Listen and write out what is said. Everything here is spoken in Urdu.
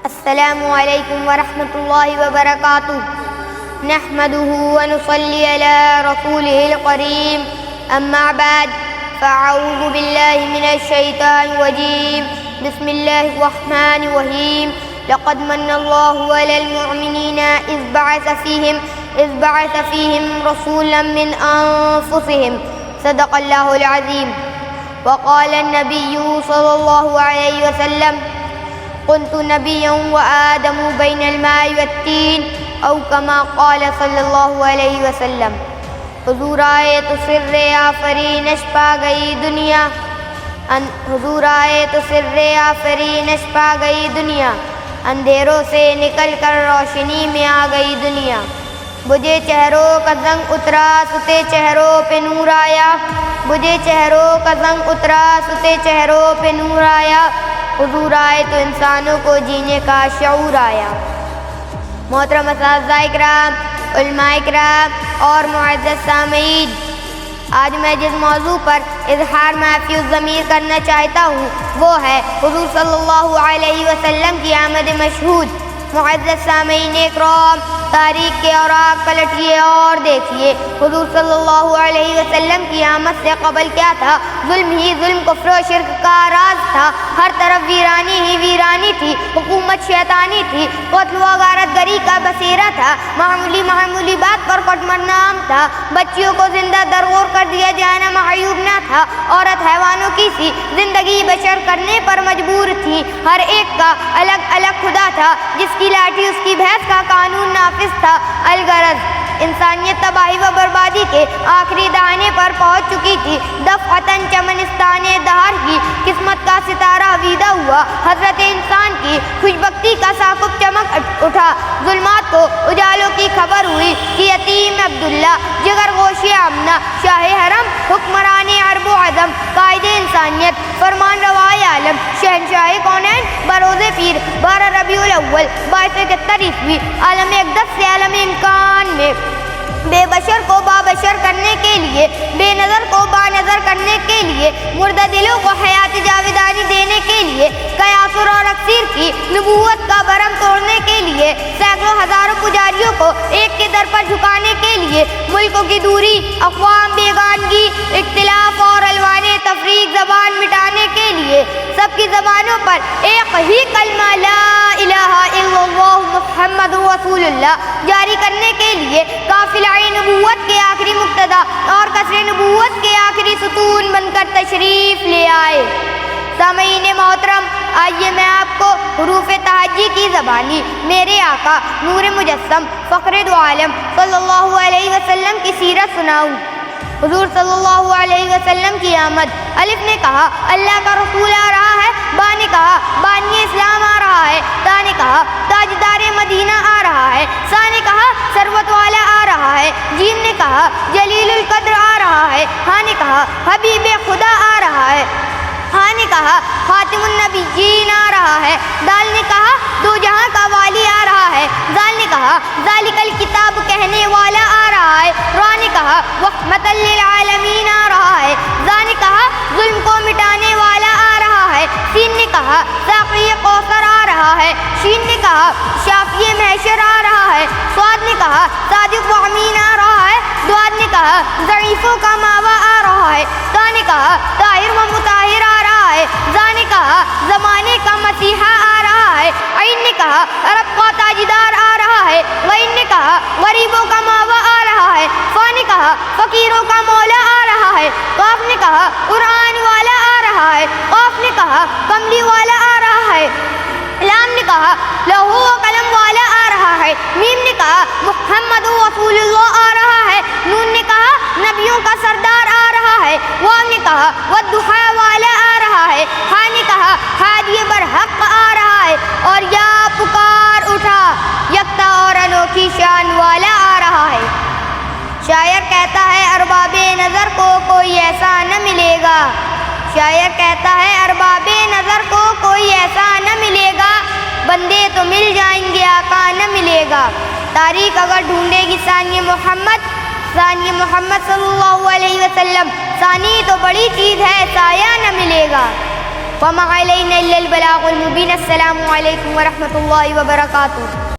السلام علیکم ورحمۃ اللہ وبرکاتہ نحمده ونصلی علی رسولہ الکریم اما بعد فاعوذ باللہ من الشیطان الرجیم بسم اللہ الرحمن الرحیم لقد من اللہ علی المؤمنین اذ بعث فیہم رسولا من انفسہم صدق اللہ العظیم وقال النبی صلی اللہ علیہ وسلم كنت نبيا وآدم بين الماء والتين أو كما قال صلی اللہ علیہ وسلم۔ حضور آئے تو سر آفرینش پا گئی دنیا، حضور آئے تو سر آفرینش پا گئی دنیا، اندھیروں سے نکل کر روشنی میں آ گئی دنیا۔ بجھے چہروں کا زنگ اترا ستے چہروں پہ نور آیا، بجھے چہروں کا زنگ اترا ستے چہروں پہ نور آیا، حضور آئے تو انسانوں کو جینے کا شعور آیا۔ محترم اساتذہ اکرام، علماء اکرام اور معزز سامعین، آج میں جس موضوع پر اظہار معافی الضمیر کرنا چاہتا ہوں وہ ہے حضور صلی اللہ علیہ وسلم کی آمد مشہود۔ معزز سامعین اکرام، تاریخ کے اوراق پلٹیے اور دیکھیے حضور صلی اللہ علیہ وسلم کی آمد سے قبل کیا تھا؟ ظلم ہی ظلم، کفر و شرک کا راز تھا، ہر طرف ویرانی ہی ویرانی تھی، حکومت شیطانی تھی، قتل و غارت گری کا بسیرا تھا، معمولی بات پر کٹ مرنا عام تھا، بچیوں کو زندہ درگور کر دیا جانا معیوب نہ تھا، عورت حیوانوں کی سی زندگی بشر کرنے پر مجبور تھی، ہر ایک کا الگ الگ خدا تھا، جس کی لاٹھی اس کی بھینس کا قانون نافذ تھا۔ الغرض انسانیت تباہی و بربادی کے آخری دہانے پر پہنچ چکی تھی۔ دفعتاً چمنستان دہر کی قسمت کا ستارہ ویدہ ہوا، حضرت انسان کی خوشبختی کا ثاقب چمک اٹھا، ظلمات کو اجالوں کی خبر ہوئی کہ یتیم عبداللہ، جگر گوش آمنہ، شاہ حرم، حکمران عرب و عجم، قائد انسانیت، فرمان روائے عالم، شہنشاہ کونین، بروز پیر، 12 ربیع الاول 2271 عیسوی، عالم اقدس سے عالم امکان میں بے بشر کو بابشر کرنے کے لیے، بے نظر کو با نظر کرنے کے لیے، مردہ دلوں کو حیات جاویدانی دینے کے لیے، قیاصر اور اکثیر کی نبوت کا برم توڑنے کے لیے، سینکڑوں ہزاروں پجاریوں کو ایک کے در پر جھکانے کے لیے، ملکوں کی دوری، اقوام بیگانگی، اختلاف اور الوان تفریق، زبان مٹانے کے لیے، سب کی زبانوں پر ایک ہی کلمہ لا الہ الا اللہ محمد رسول اللہ جاری کرنے کے لیے قافلہ نبوت کے آخری مقتدا اور قصر نبوت کے آخری ستون بن کر تشریف لے آئے۔ سامعین محترم، آئیے میں آپ کو حروف تہجی کی زبانی میرے آقا نور مجسم فخر دو عالم صلی اللہ علیہ وسلم کی سیرت سناؤں۔ حضور صلی اللہ علیہ وسلم کی آمد۔ الف نے کہا اللہ کا رسول آ رہا ہے، با نے کہا بانی اسلام آ رہا ہے، تا نے کہا تاجدار مدینہ آ رہا ہے، سا نے کہا ثروت والا آ رہا ہے، جیم نے کہا جلیل القدر آ رہا ہے، ہاں نے کہا حبیب خدا آ رہا ہے، ہاں نے کہا خاتم النبیین آ رہا ہے، دال نے کہا دو جہاں کا والی آ رہا ہے، زال نے کہا ذالک الکتاب کہنے والا آ رہا ہے، را نے کہا رحمت للعالمین آ رہا ہے، زا نے کہا ظلم کو مٹانے والا آ رہا ہے، سین نے کہا ساقی کوثر آ رہا ہے، شین نے کہا شافی محشر آ رہا ہے، صاد نے کہا صادق و امین آ رہا ہے، دواد نے کہا ضعیفوں کا ماوا آ رہا ہے، تا نے کہا طاہر و مطہر آ رہا ہے، زا نے کہا زمانے کا مسیحا آ رہا ہے، عین نے کہا عرب کا تاجدار آ رہا ہے، غین نے کہا غریبوں کا ماوا آ رہا ہے، فا نے کہا فقیروں کا مولا آ رہا ہے، قاف نے کہا قرآن والا آ رہا ہے، قاف نے کہا کملی والا آ رہا ہے، لام نے کہا لوح و قلم والا آ رہا ہے، میم نے کہا محمد رسول اللہ آ رہا ہے، نون نے کہا نبیوں کا سردار آ رہا ہے، واو نے کہا والضحیٰ والا آ رہا ہے، ہاں نے کہا ہادی برحق آ رہا ہے، اور یا پکار اٹھا یکتا اور انوکھی شان والا آ رہا ہے۔ شاعر کہتا ہے ارباب نظر کو کوئی ایسا نہ ملے گا، شاعر کہتا ہے ارباب نظر کو کوئی ایسا نہ ملے گا، بندے تو مل جائیں گے آقا نہ ملے گا۔ تاریخ اگر ڈھونڈے گی ثانی محمد صلی اللہ علیہ وسلم، ثانی تو بڑی چیز ہے سایہ نہ ملے گا۔ وما علينا إلا البلاغ المبين. السلام علیکم ورحمۃ اللہ وبرکاتہ.